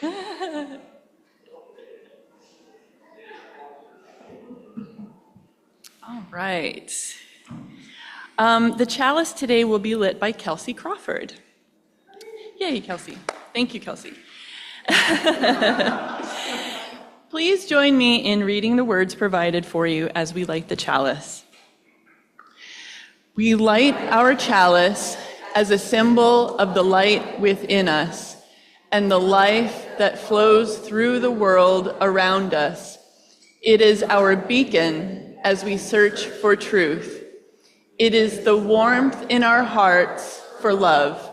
All right. The chalice today will be lit by Kelsey Crawford. Yay, Kelsey. Thank you, Kelsey. Please join me in reading the words provided for you as we light the chalice. We light our chalice as a symbol of the light within us and the life that flows through the world around us. It is our beacon as we search for truth. It is the warmth in our hearts for love,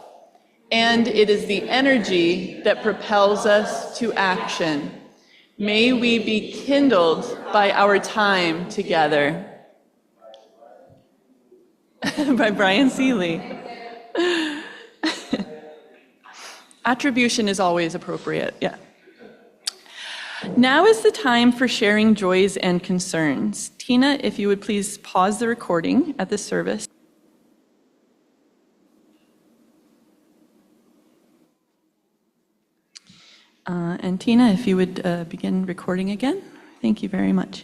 and it is the energy that propels us to action. May we be kindled by our time together. By Brian Seeley. Attribution is always appropriate, yeah. Now is the time for sharing joys and concerns. Tina, if you would please pause the recording at this service. And Tina, if you would begin recording again. Thank you very much.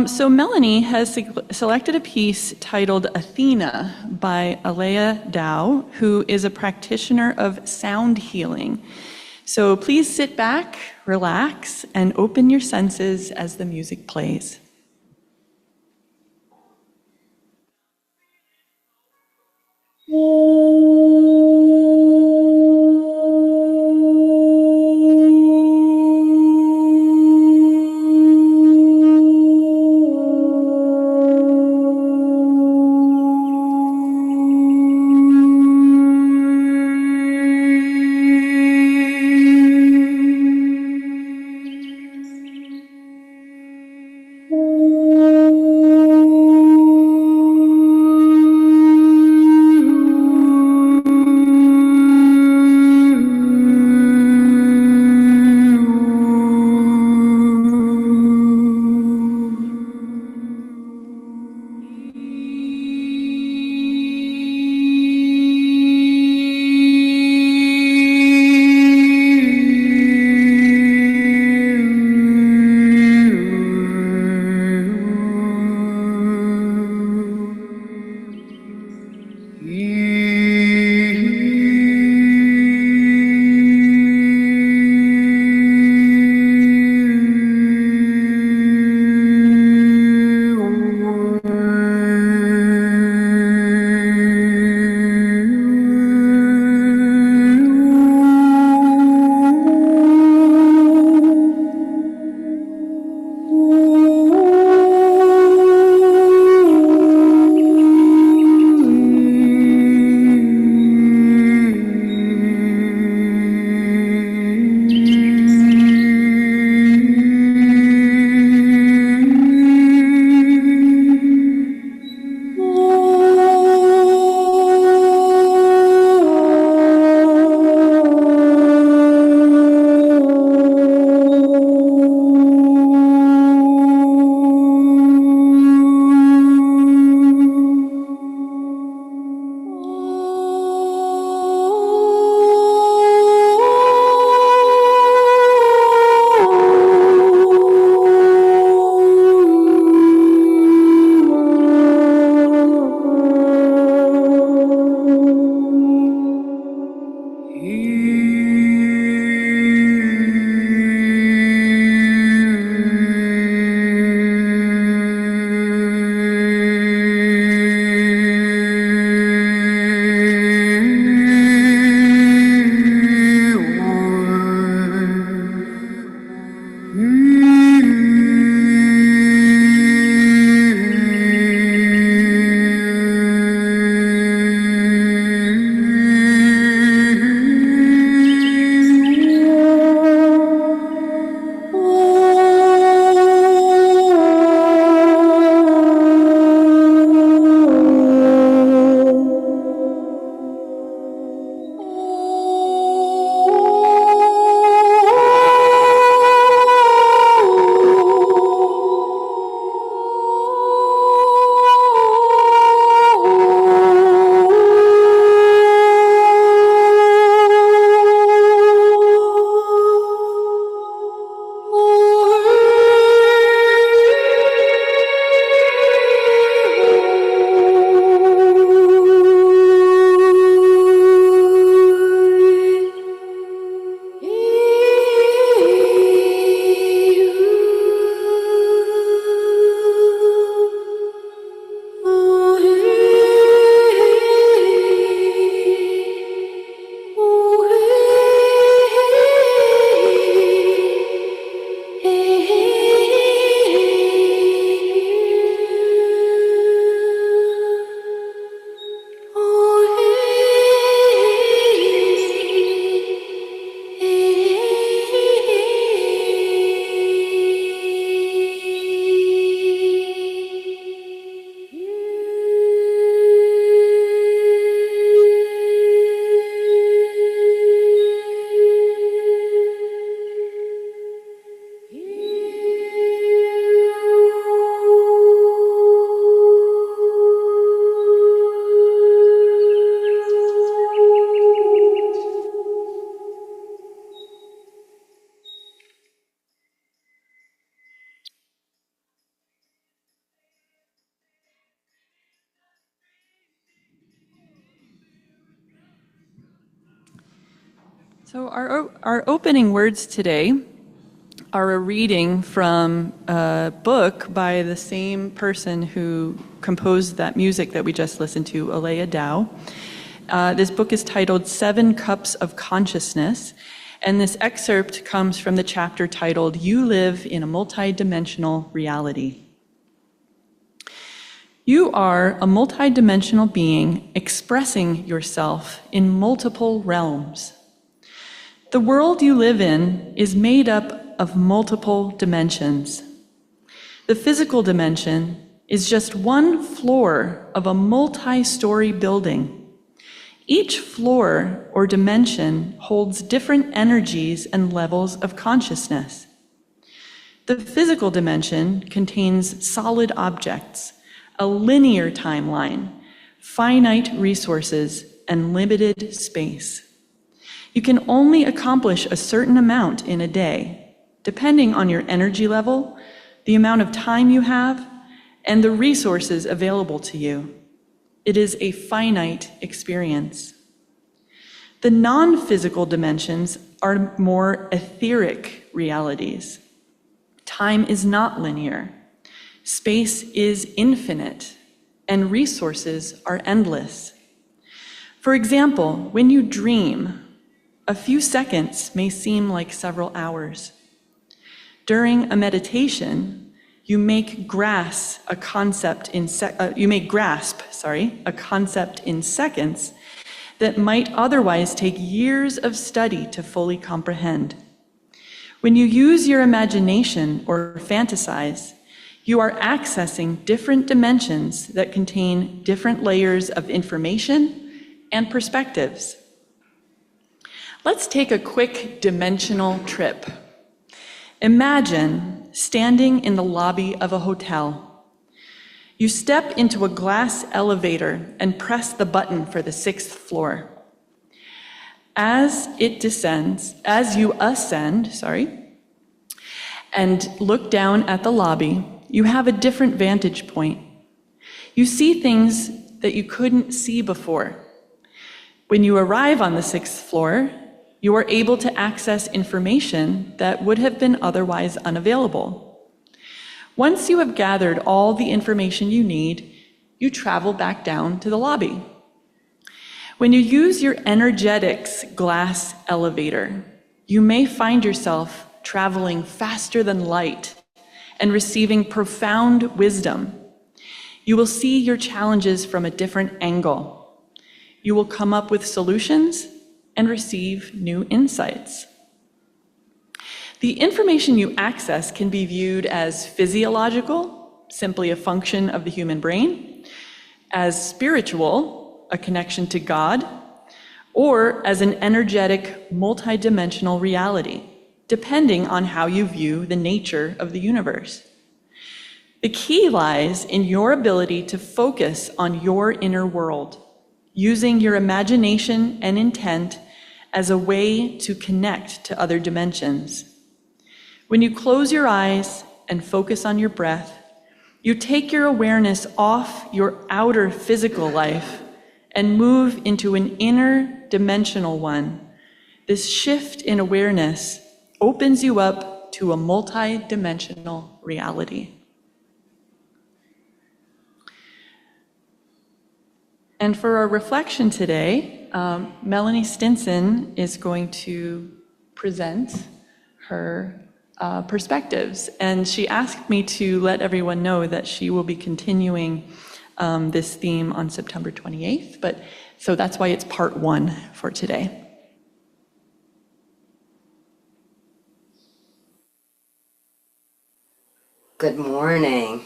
So Melanie has selected a piece titled Athena by Aleya Dao, who is a practitioner of sound healing. So please sit back, relax, and open your senses as the music plays. So our opening words today are a reading from a book by the same person who composed that music that we just listened to, Aleya Dao. This book is titled 7 Cups of Consciousness, and this excerpt comes from the chapter titled You Live in a Multidimensional Reality. You are a multidimensional being expressing yourself in multiple realms. The world you live in is made up of multiple dimensions. The physical dimension is just one floor of a multi-story building. Each floor or dimension holds different energies and levels of consciousness. The physical dimension contains solid objects, a linear timeline, finite resources, and limited space. You can only accomplish a certain amount in a day, depending on your energy level, the amount of time you have, and the resources available to you. It is a finite experience. The non-physical dimensions are more etheric realities. Time is not linear. Space is infinite, and resources are endless. For example, when you dream, a few seconds may seem like several hours. During a meditation, you may grasp a concept in seconds that might otherwise take years of study to fully comprehend. When you use your imagination or fantasize, you are accessing different dimensions that contain different layers of information and perspectives. Let's take a quick dimensional trip. Imagine standing in the lobby of a hotel. You step into a glass elevator and press the button for the 6th floor. As you ascend, and look down at the lobby, you have a different vantage point. You see things that you couldn't see before. When you arrive on the 6th floor, you are able to access information that would have been otherwise unavailable. Once you have gathered all the information you need, you travel back down to the lobby. When you use your energetics glass elevator, you may find yourself traveling faster than light and receiving profound wisdom. You will see your challenges from a different angle. You will come up with solutions and receive new insights. The information you access can be viewed as physiological, simply a function of the human brain, as spiritual, a connection to God, or as an energetic, multidimensional reality, depending on how you view the nature of the universe. The key lies in your ability to focus on your inner world, using your imagination and intent as a way to connect to other dimensions. When you close your eyes and focus on your breath, you take your awareness off your outer physical life and move into an inner dimensional one. This shift in awareness opens you up to a multi-dimensional reality. And for our reflection today, Melanie Stinson is going to present her perspectives. And she asked me to let everyone know that she will be continuing this theme on September 28th. So that's why it's part 1 for today. Good morning.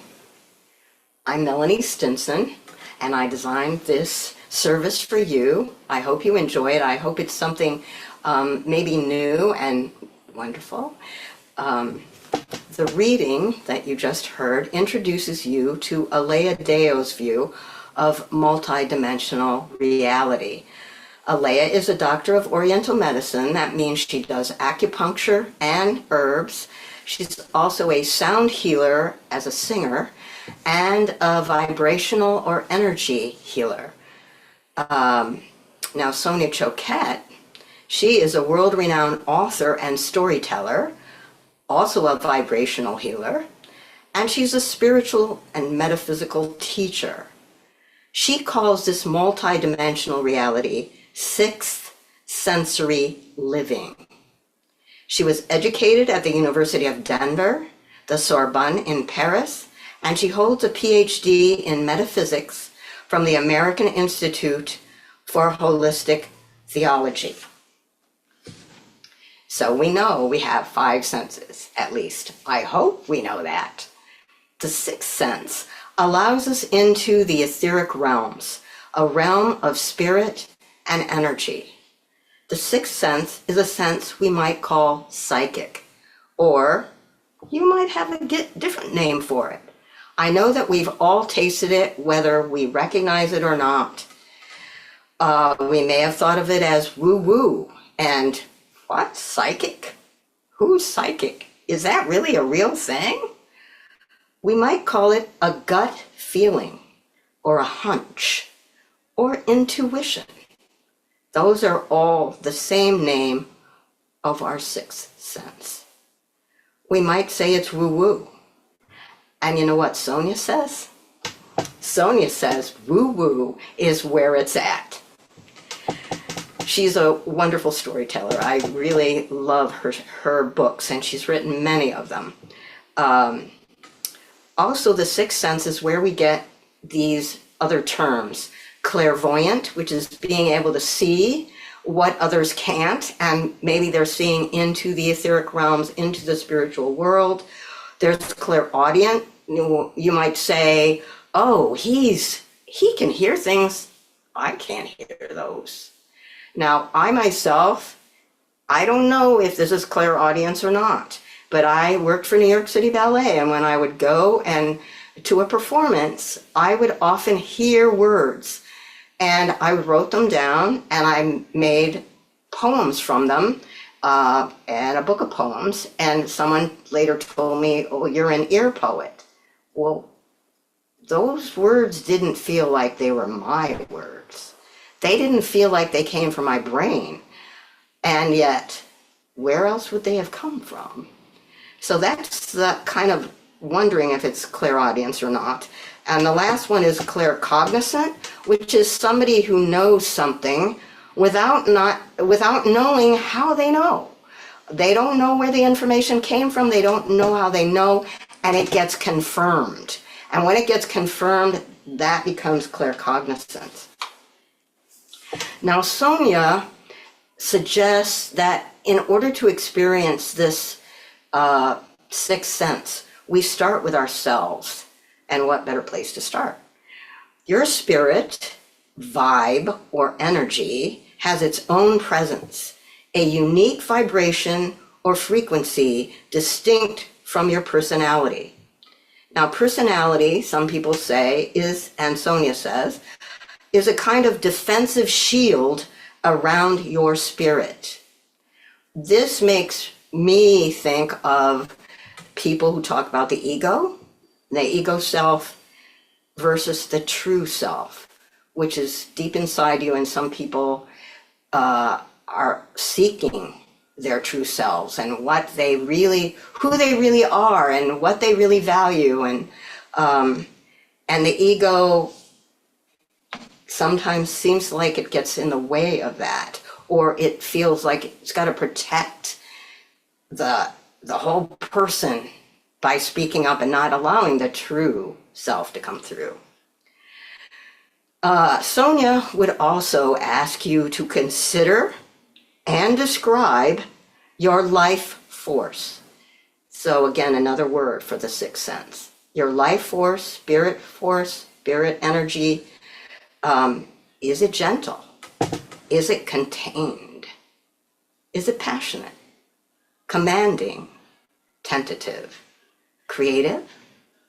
I'm Melanie Stinson, and I designed this service for you. I hope you enjoy it. I hope it's something maybe new and wonderful. The reading that you just heard introduces you to Aleya Dao's view of multidimensional reality. Aleya is a doctor of Oriental medicine. That means she does acupuncture and herbs. She's also a sound healer as a singer and a vibrational or energy healer. Now, Sonia Choquette, She is a world-renowned author and storyteller, also a vibrational healer, and she's a spiritual and metaphysical teacher. She calls this multidimensional reality sixth sensory living. She was educated at the University of Denver, the Sorbonne in Paris, and she holds a Ph.D. in metaphysics from the American Institute for Holistic Theology. So we know we have five senses, at least. I hope we know that. The sixth sense allows us into the etheric realms, a realm of spirit and energy. The sixth sense is a sense we might call psychic, or you might have a different name for it. I know that we've all tasted it, whether we recognize it or not. We may have thought of it as woo-woo, and what, psychic? Who's psychic? Is that really a real thing? We might call it a gut feeling, or a hunch, or intuition. Those are all the same name of our sixth sense. We might say it's woo-woo. And you know what Sonia says? Sonia says woo-woo is where it's at. She's a wonderful storyteller. I really love her books, and she's written many of them. Also, the sixth sense is where we get these other terms. Clairvoyant, which is being able to see what others can't, and maybe they're seeing into the etheric realms, into the spiritual world. There's clairaudient. You might say, oh, he can hear things. I can't hear those. Now, I myself, I don't know if this is clairaudience or not, but I worked for New York City Ballet, and when I would go and to a performance, I would often hear words. And I wrote them down, and I made poems from them, and a book of poems. And someone later told me, oh, you're an ear poet. Well, those words didn't feel like they were my words. They didn't feel like they came from my brain. And yet, where else would they have come from? So that's the kind of wondering if it's clairaudience or not. And the last one is claircognizant, which is somebody who knows something without knowing how they know. They don't know where the information came from, they don't know how they know, and it gets confirmed. And when it gets confirmed, that becomes claircognizant. Now, Sonia suggests that in order to experience this sixth sense, we start with ourselves. And what better place to start? Your spirit, vibe, or energy has its own presence, a unique vibration or frequency distinct from your personality. Now, personality, some people say, is, and Sonia says, is a kind of defensive shield around your spirit. This makes me think of people who talk about the ego self versus the true self, which is deep inside you, and some people are seeking their true selves and who they really are and what they really value, and the ego sometimes seems like it gets in the way of that, or it feels like it's got to protect the whole person by speaking up and not allowing the true self to come through. Sonia would also ask you to consider and describe your life force. So again, another word for the sixth sense. Your life force, spirit energy. Is it gentle? Is it contained? Is it passionate? Commanding? Tentative? Creative?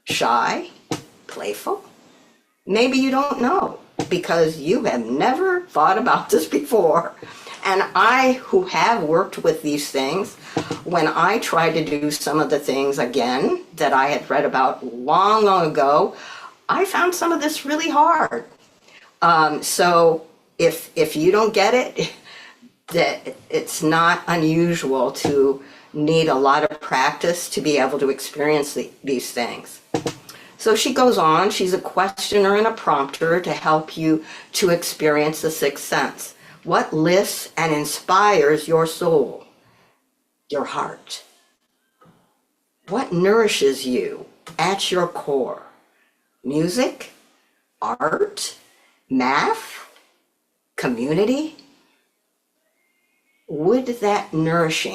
Shy? Playful? Maybe you don't know because you have never thought about this before. And I, who have worked with these things, when I tried to do some of the things again that I had read about long, long ago, I found some of this really hard. So if you don't get it, that it's not unusual to need a lot of practice to be able to experience these things. So she goes on, she's a questioner and a prompter to help you to experience the sixth sense. What lifts and inspires your soul, your heart? What nourishes you at your core? Music, art, math, community? Would that nourish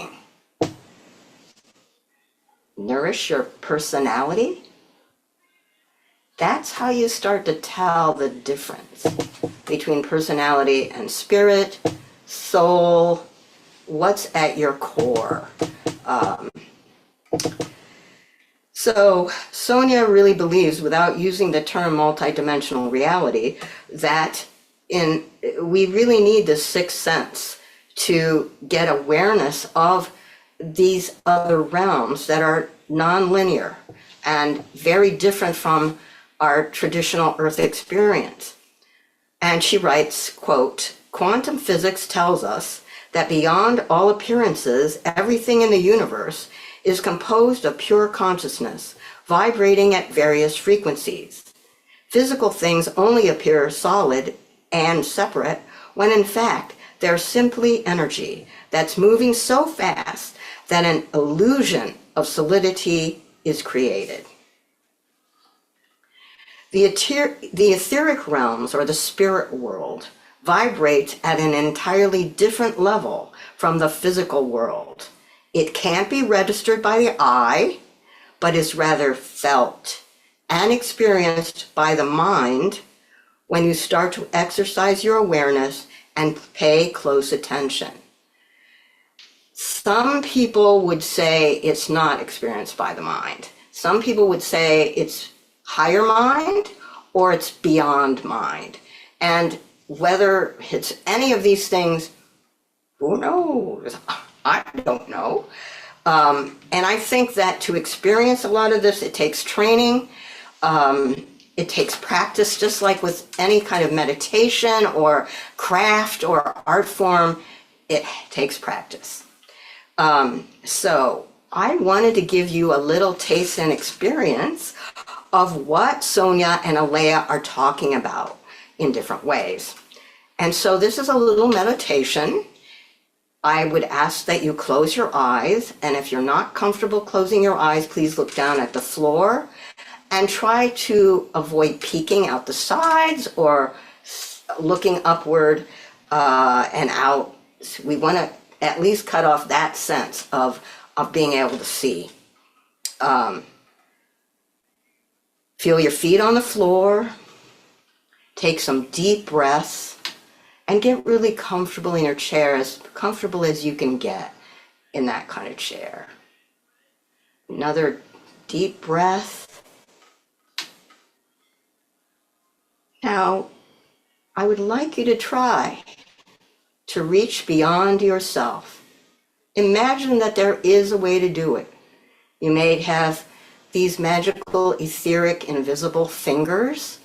your personality? That's how you start to tell the difference between personality and spirit, soul, what's at your core. So Sonia really believes, without using the term multidimensional reality, that we really need the sixth sense to get awareness of these other realms that are nonlinear and very different from our traditional Earth experience. And she writes, quote, "Quantum physics tells us that beyond all appearances, everything in the universe is composed of pure consciousness, vibrating at various frequencies. Physical things only appear solid and separate when in fact they're simply energy that's moving so fast that an illusion of solidity is created." The etheric realms, or the spirit world, vibrate at an entirely different level from the physical world. It can't be registered by the eye, but is rather felt and experienced by the mind when you start to exercise your awareness and pay close attention. Some people would say it's not experienced by the mind. Some people would say it's higher mind or it's beyond mind. And whether it's any of these things, who knows? I don't know. And I think that to experience a lot of this, it takes training. It takes practice, just like with any kind of meditation or craft or art form, it takes practice. So I wanted to give you a little taste and experience of what Sonia and Aleya are talking about in different ways. And so this is a little meditation. I would ask that you close your eyes, and if you're not comfortable closing your eyes, please look down at the floor and try to avoid peeking out the sides or looking upward and out. We want to at least cut off that sense of being able to see. Feel your feet on the floor, take some deep breaths, and get really comfortable in your chair, as comfortable as you can get in that kind of chair. Another deep breath. Now, I would like you to try to reach beyond yourself. Imagine that there is a way to do it. You may have these magical, etheric, invisible fingers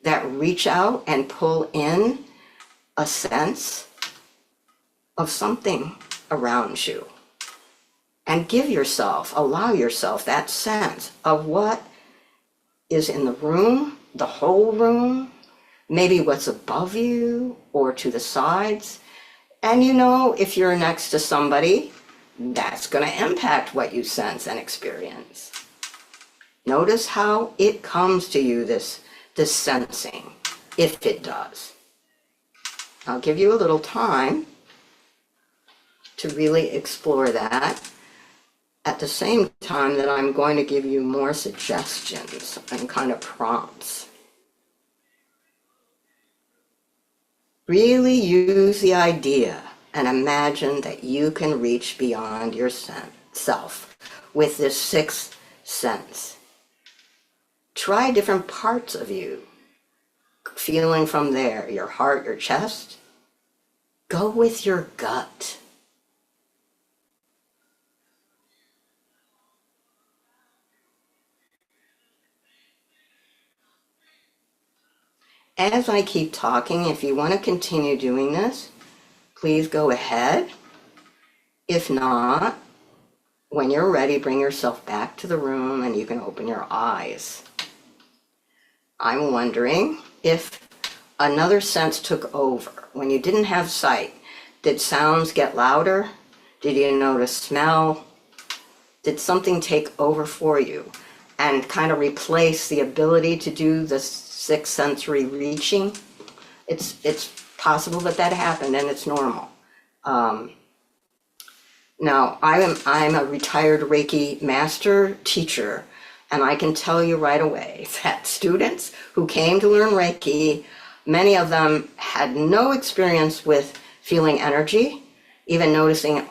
that reach out and pull in a sense of something around you. And allow yourself that sense of what is in the room, the whole room, maybe what's above you or to the sides. And if you're next to somebody, that's going to impact what you sense and experience. Notice how it comes to you, this sensing, if it does. I'll give you a little time to really explore that, at the same time that I'm going to give you more suggestions and kind of prompts. Really use the idea and imagine that you can reach beyond yourself with this sixth sense. Try different parts of you, feeling from there, your heart, your chest. Go with your gut. As I keep talking, if you want to continue doing this, please go ahead. If not, when you're ready, bring yourself back to the room and you can open your eyes. I'm wondering if another sense took over. When you didn't have sight, did sounds get louder? Did you notice smell? Did something take over for you and kind of replace the ability to do the sixth sensory reaching? It's possible that happened, and it's normal. Now, I'm a retired Reiki master teacher, and I can tell you right away that students who came to learn Reiki, many of them had no experience with feeling energy, even noticing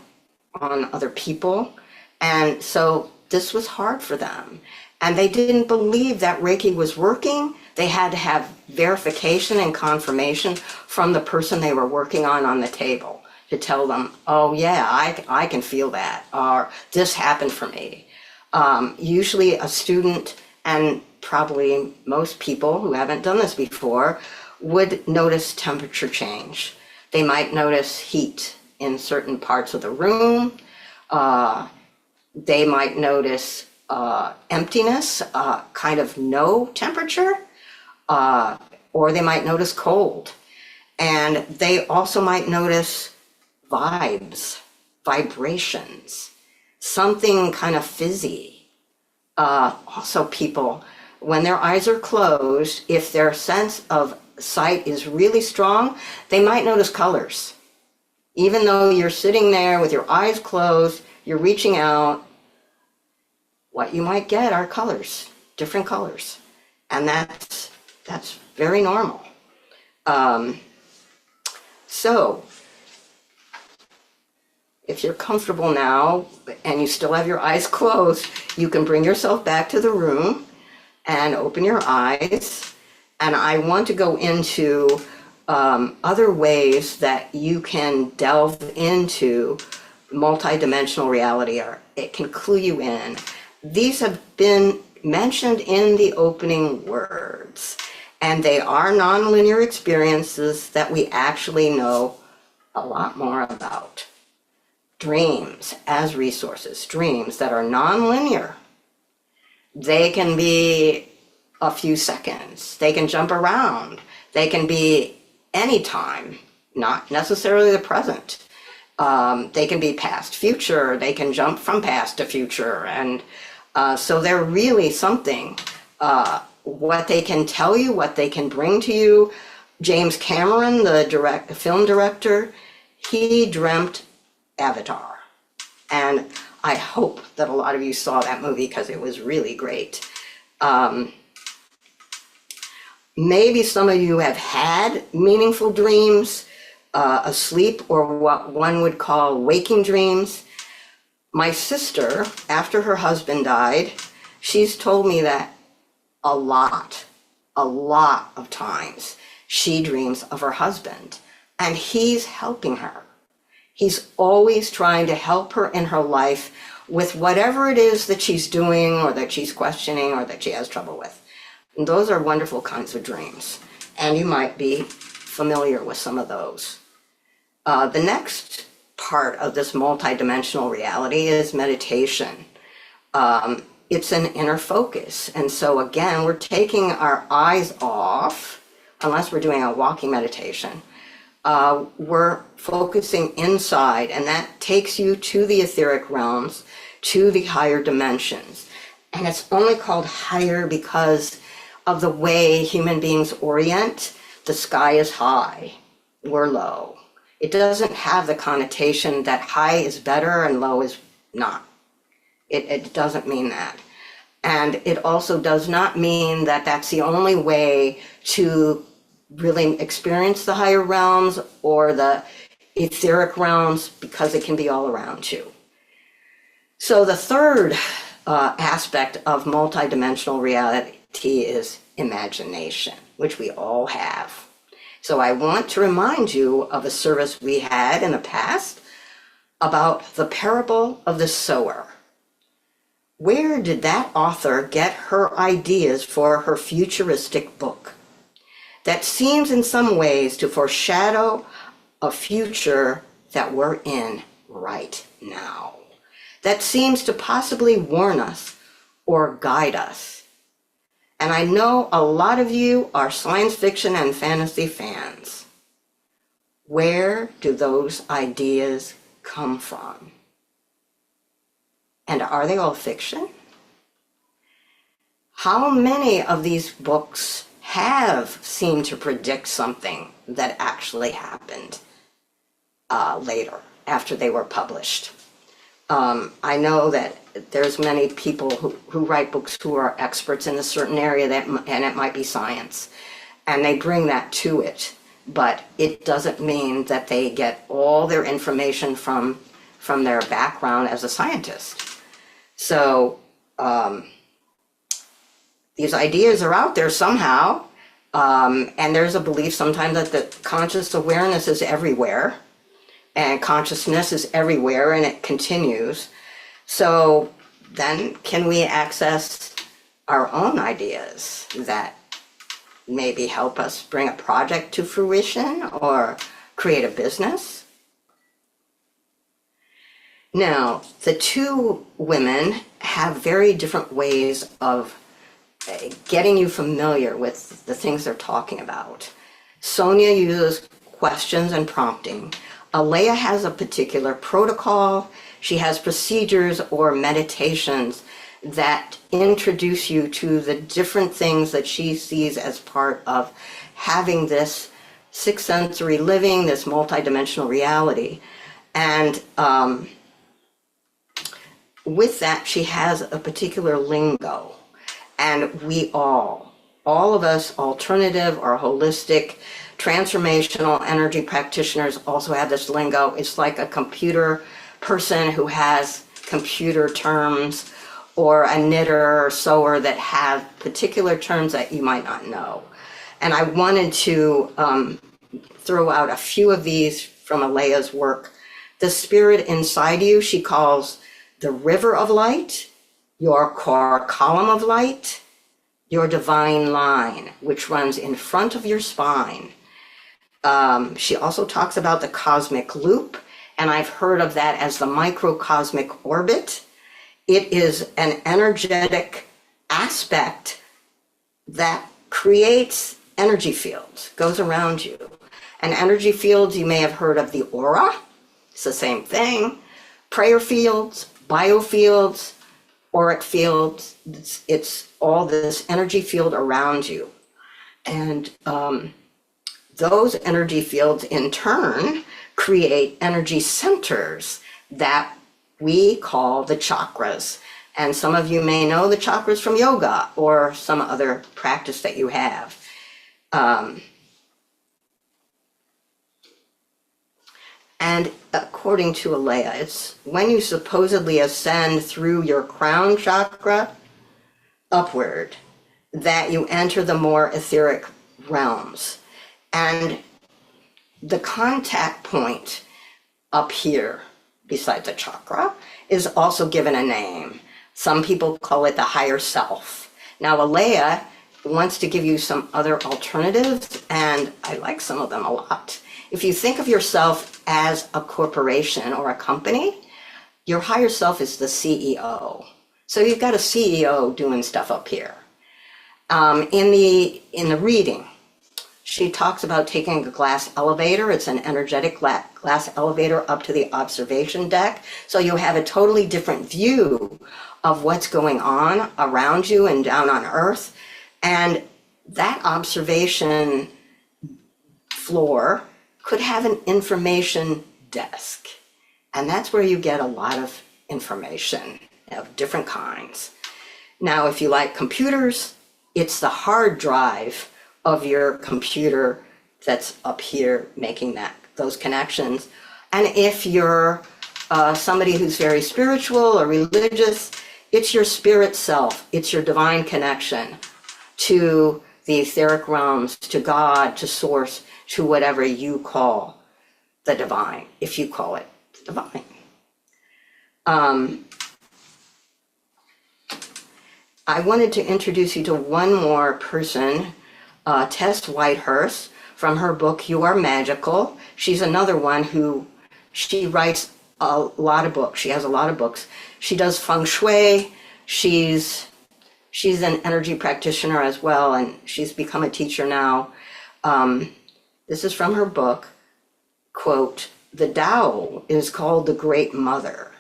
on other people. And so this was hard for them. And they didn't believe that Reiki was working. They had to have verification and confirmation from the person they were working on the table to tell them, oh yeah, I can feel that, or this happened for me. Usually a student, and probably most people who haven't done this before, would notice temperature change. They might notice heat in certain parts of the room. They might notice emptiness, kind of no temperature, or they might notice cold. And they also might notice vibes, vibrations, something kind of fizzy. Also people, when their eyes are closed, if their sense of sight is really strong, they might notice colors. Even though you're sitting there with your eyes closed, you're reaching out, what you might get are colors, different colors. And that's very normal. So, if you're comfortable now and you still have your eyes closed, you can bring yourself back to the room and open your eyes. And I want to go into other ways that you can delve into multidimensional reality, or it can clue you in. These have been mentioned in the opening words, and they are nonlinear experiences that we actually know a lot more about. Dreams as resources, dreams that are nonlinear. They can be a few seconds. They can jump around. They can be anytime, not necessarily the present. They can be past, future. They can jump from past to future. And so they're really something. What they can tell you, what they can bring to you. James Cameron, the film director, he dreamt Avatar. And I hope that a lot of you saw that movie because it was really great. Maybe some of you have had meaningful dreams, asleep, or what one would call waking dreams. My sister, after her husband died, she's told me that a lot of times she dreams of her husband, and he's helping her. He's always trying to help her in her life with whatever it is that she's doing or that she's questioning or that she has trouble with. And those are wonderful kinds of dreams, and you might be familiar with some of those. The next part of this multidimensional reality is meditation. It's an inner focus, and so again, we're taking our eyes off, unless we're doing a walking meditation. We're focusing inside, and that takes you to the etheric realms, to the higher dimensions. And it's only called higher because of the way human beings orient. The sky is high, we're low. It doesn't have the connotation that high is better and low is not. It doesn't mean that. And it also does not mean that that's the only way to really experience the higher realms or the etheric realms, because it can be all around you. So the third aspect of multidimensional reality is imagination, which we all have. So I want to remind you of a service we had in the past about the parable of the sower. Where did that author get her ideas for her futuristic book that seems in some ways to foreshadow a future that we're in right now that seems to possibly warn us or guide us. And I know a lot of you are science fiction and fantasy fans. Where do those ideas come from? And are they all fiction? How many of these books have seemed to predict something that actually happened later, after they were published? I know that there's many people who write books who are experts in a certain area, and it might be science, and they bring that to it, but it doesn't mean that they get all their information from their background as a scientist. So these ideas are out there somehow, and there's a belief sometimes that the conscious awareness is everywhere, and consciousness is everywhere, and it continues. So then can we access our own ideas that maybe help us bring a project to fruition or create a business? Now, the two women have very different ways of getting you familiar with the things they're talking about. Sonia uses questions and prompting. Aleya has a particular protocol. She has procedures or meditations that introduce you to the different things that she sees as part of having this sixth sensory living, this multidimensional reality. And with that, she has a particular lingo. And we all of us alternative or holistic transformational energy practitioners also have this lingo. It's like a computer person who has computer terms, or a knitter or sewer that have particular terms that you might not know. And I wanted to throw out a few of these from Aleya's work. The spirit inside you, she calls the river of light, your core column of light, your divine line, which runs in front of your spine. She also talks about the cosmic loop, and I've heard of that as the microcosmic orbit. It is an energetic aspect that creates energy fields, goes around you. And energy fields, you may have heard of the aura. It's the same thing. Prayer fields, biofields, auric fields. It's all this energy field around you. And those energy fields in turn create energy centers that we call the chakras. And some of you may know the chakras from yoga or some other practice that you have. And according to Aleya, it's when you supposedly ascend through your crown chakra upward that you enter the more etheric realms. And the contact point up here, beside the chakra, is also given a name. Some people call it the higher self. Now, Aleya wants to give you some other alternatives, and I like some of them a lot. If you think of yourself as a corporation or a company, your higher self is the CEO. So you've got a CEO doing stuff up here. In the reading, she talks about taking a glass elevator. It's an energetic glass elevator up to the observation deck. So you have a totally different view of what's going on around you and down on Earth. And that observation floor could have an information desk. And that's where you get a lot of information of different kinds. Now, if you like computers, it's the hard drive of your computer that's up here making those connections. And if you're somebody who's very spiritual or religious, it's your spirit self, it's your divine connection to the etheric realms, to God, to source, to whatever you call the divine, if you call it the divine. I wanted to introduce you to one more person, Tess Whitehurst from her book, You Are Magical. She's another one she writes a lot of books. She has a lot of books. She does feng shui. She's an energy practitioner as well, and she's become a teacher now. This is from her book, quote, "The Tao is called the Great Mother.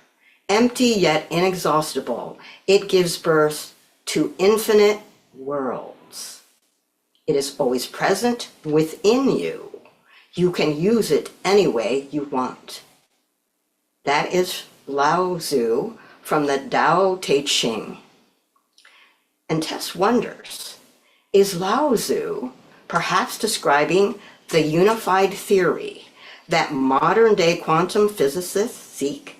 Empty yet inexhaustible, it gives birth to infinite worlds. It is always present within you. You can use it any way you want." That is Lao Tzu from the Tao Te Ching. And Tess wonders, is Lao Tzu perhaps describing the unified theory that modern-day quantum physicists seek?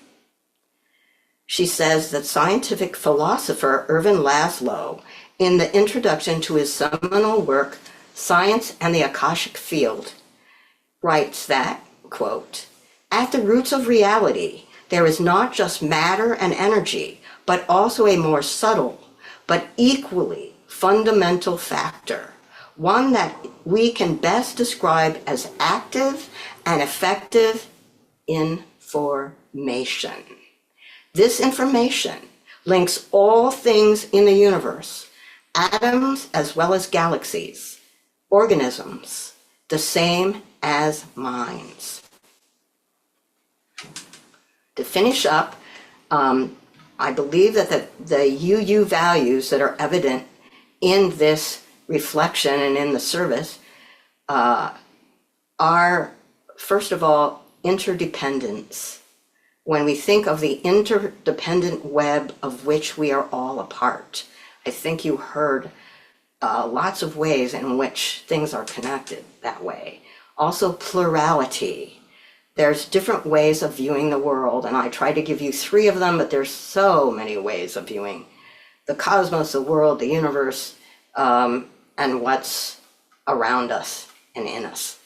She says that scientific philosopher Ervin Laszlo, in the introduction to his seminal work, Science and the Akashic Field, writes that, quote, "At the roots of reality, there is not just matter and energy, but also a more subtle, but equally fundamental factor, one that we can best describe as active and effective information. This information links all things in the universe, atoms as well as galaxies, organisms, the same as minds." To finish up, I believe that the UU values that are evident in this reflection and in the service are, first of all, interdependence. When we think of the interdependent web of which we are all a part, I think you heard lots of ways in which things are connected that way. Also, plurality. There's different ways of viewing the world, and I try to give you 3 of them, but there's so many ways of viewing the cosmos, the world, the universe, and what's around us and in us.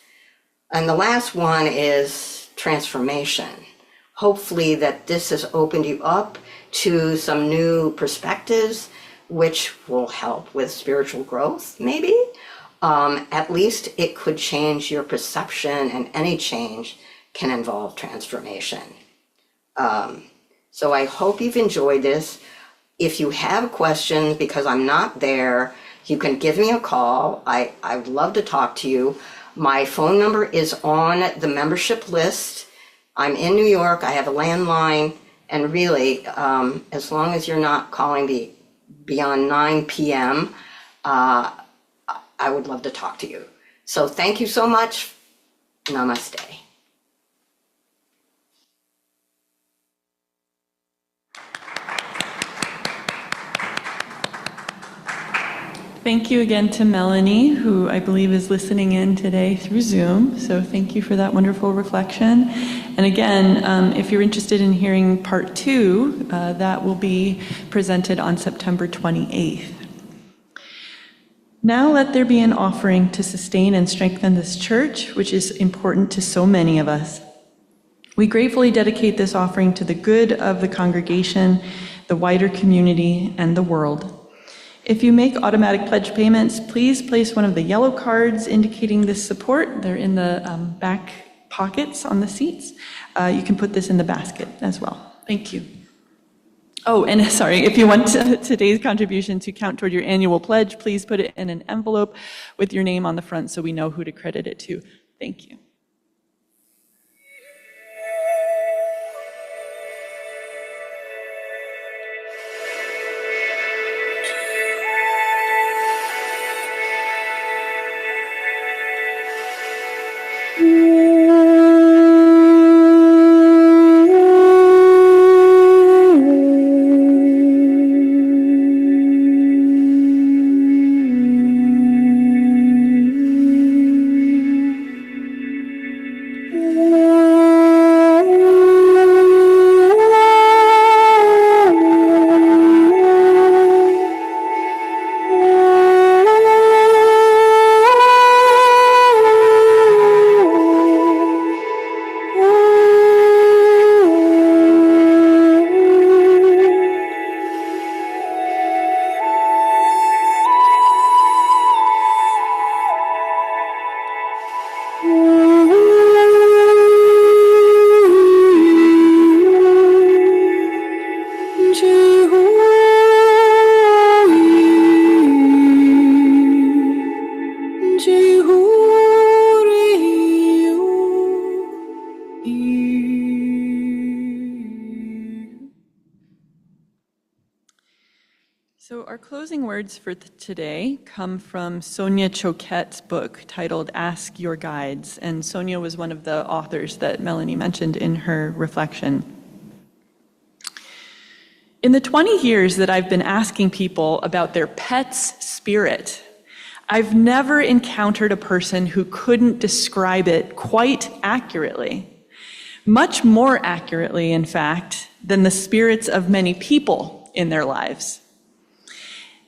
And the last one is transformation. Hopefully that this has opened you up to some new perspectives, which will help with spiritual growth, maybe. At least it could change your perception, and any change can involve transformation. So I hope you've enjoyed this. If you have questions, because I'm not there, you can give me a call. I'd love to talk to you. My phone number is on the membership list. I'm in New York, I have a landline, and really, as long as you're not calling me beyond 9 p.m., I would love to talk to you. So thank you so much. Namaste. Thank you again to Melanie, who I believe is listening in today through Zoom. So thank you for that wonderful reflection. And again, if you're interested in hearing part 2, that will be presented on September 28th. Now let there be an offering to sustain and strengthen this church, which is important to so many of us. We gratefully dedicate this offering to the good of the congregation, the wider community, and the world. If you make automatic pledge payments, please place one of the yellow cards indicating this support. They're in the back pockets on the seats. You can put this in the basket as well. Thank you. Oh, and sorry, if you want today's contribution to count toward your annual pledge, please put it in an envelope with your name on the front so we know who to credit it to. Thank you. So our closing words for today come from Sonia Choquette's book titled Ask Your Guides, and Sonia was one of the authors that Melanie mentioned in her reflection. In the 20 years that I've been asking people about their pet's spirit, I've never encountered a person who couldn't describe it quite accurately, much more accurately, in fact, than the spirits of many people in their lives.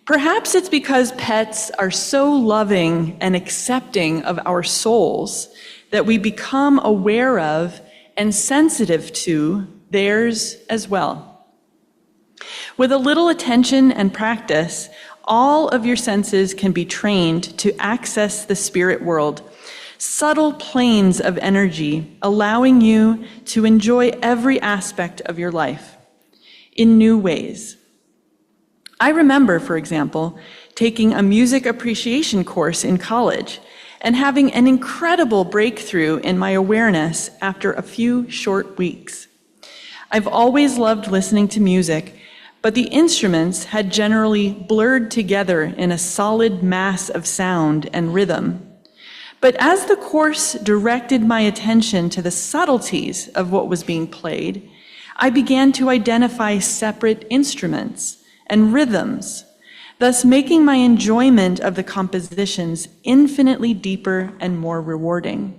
Perhaps it's because pets are so loving and accepting of our souls that we become aware of and sensitive to theirs as well. With a little attention and practice, all of your senses can be trained to access the spirit world, subtle planes of energy, allowing you to enjoy every aspect of your life in new ways. I remember, for example, taking a music appreciation course in college and having an incredible breakthrough in my awareness after a few short weeks. I've always loved listening to music, but the instruments had generally blurred together in a solid mass of sound and rhythm. But as the course directed my attention to the subtleties of what was being played, I began to identify separate instruments and rhythms, thus making my enjoyment of the compositions infinitely deeper and more rewarding.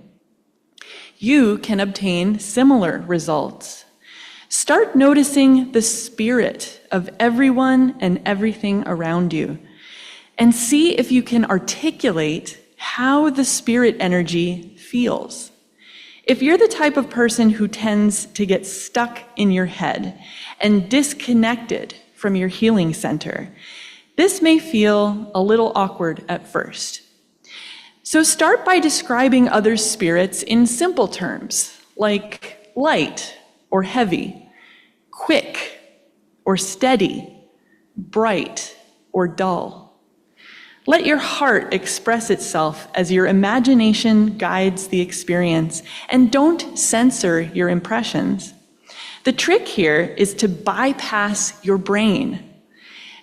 You can obtain similar results. Start noticing the spirit of everyone and everything around you, and see if you can articulate how the spirit energy feels. If you're the type of person who tends to get stuck in your head and disconnected from your healing center, this may feel a little awkward at first. So start by describing other spirits in simple terms, like light or heavy, quick or steady, bright or dull. Let your heart express itself as your imagination guides the experience, and don't censor your impressions. The trick here is to bypass your brain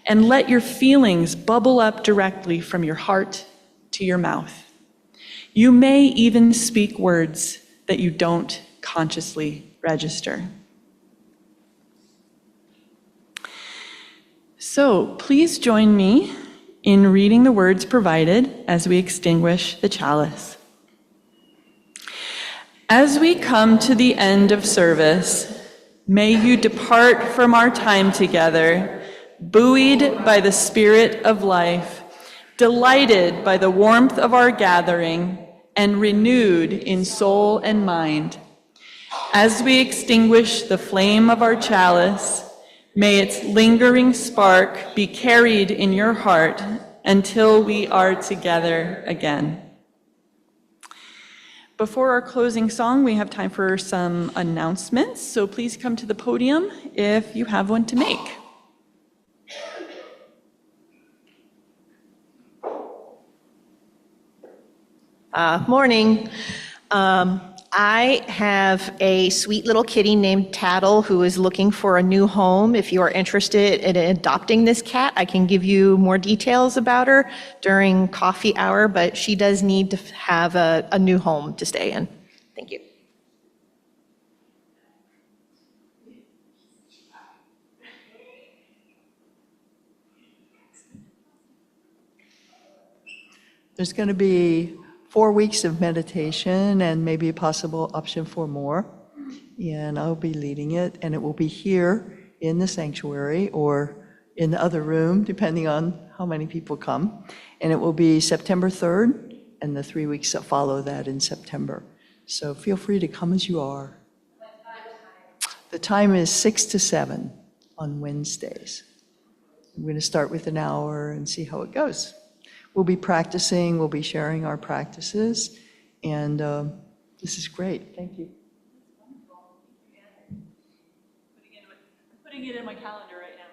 and let your feelings bubble up directly from your heart to your mouth. You may even speak words that you don't consciously register. So please join me in reading the words provided as we extinguish the chalice. As we come to the end of service, may you depart from our time together, buoyed by the spirit of life, delighted by the warmth of our gathering, and renewed in soul and mind. As we extinguish the flame of our chalice, may its lingering spark be carried in your heart until we are together again. Before our closing song, we have time for some announcements, so please come to the podium if you have one to make. Morning. I have a sweet little kitty named Tattle who is looking for a new home. If you are interested in adopting this cat, I can give you more details about her during coffee hour, but she does need to have a new home to stay in. Thank you. There's going to be 4 weeks of meditation and maybe a possible option for more. And I'll be leading it, and it will be here in the sanctuary or in the other room, depending on how many people come. And it will be September 3rd and the 3 weeks that follow that in September. So feel free to come as you are. The time is 6 to 7 on Wednesdays. I'm going to start with an hour and see how it goes. We'll be practicing, we'll be sharing our practices, And this is great. Thank you. I'm putting it in my calendar right now.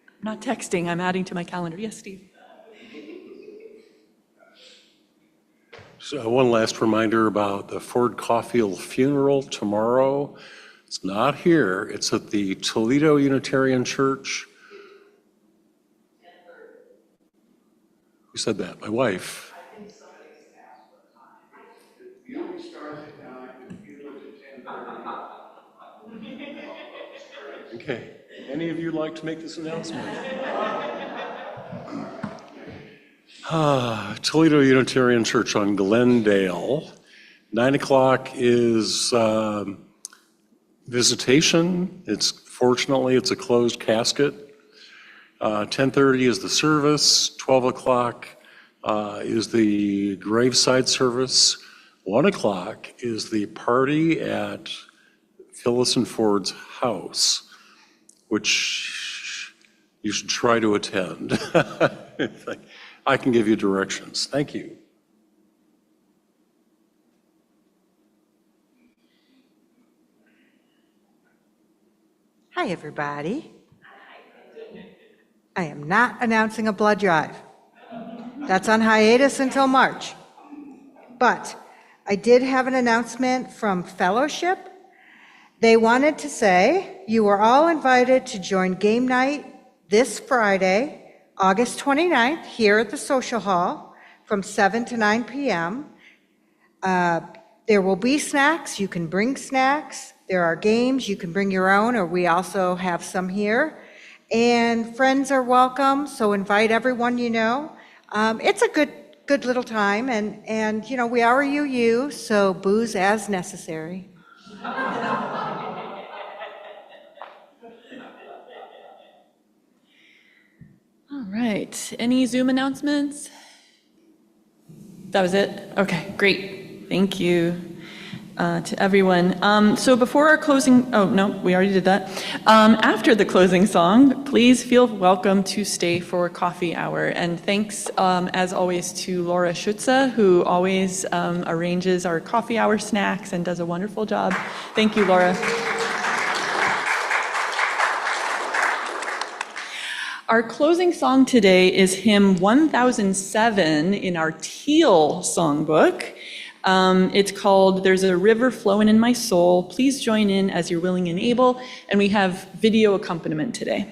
I'm not texting, I'm adding to my calendar. Yes, Steve. So one last reminder about the Ford Caulfield funeral tomorrow. It's not here, it's at the Toledo Unitarian Church. Who said that? My wife. Okay, any of you like to make this announcement? Toledo Unitarian Church on Glendale. 9 o'clock is visitation. Fortunately, it's a closed casket. 10:30 is the service. 12 o'clock is the graveside service. 1 o'clock is the party at Phyllis and Ford's house, which you should try to attend. I can give you directions. Thank you. Hi, everybody. I am not announcing a blood drive. That's on hiatus until March. But I did have an announcement from Fellowship. They wanted to say you are all invited to join game night this Friday, August 29th, here at the Social Hall from 7 to 9 p.m. There will be snacks. You can bring snacks. There are games. You can bring your own, or we also have some here. And friends are welcome, so invite everyone you know. It's a good little time, and you know, we are UU, so booze as necessary. All right, any Zoom announcements? That was it? Okay, great. Thank you to everyone. So before our closing, oh no, we already did that. After the closing song, please feel welcome to stay for coffee hour. And thanks, as always, to Laura Schutze, who always arranges our coffee hour snacks and does a wonderful job. Thank you, Laura. Our closing song today is hymn 1007 in our Teal songbook. It's called There's a River Flowing in My Soul. Please join in as you're willing and able, and we have video accompaniment today.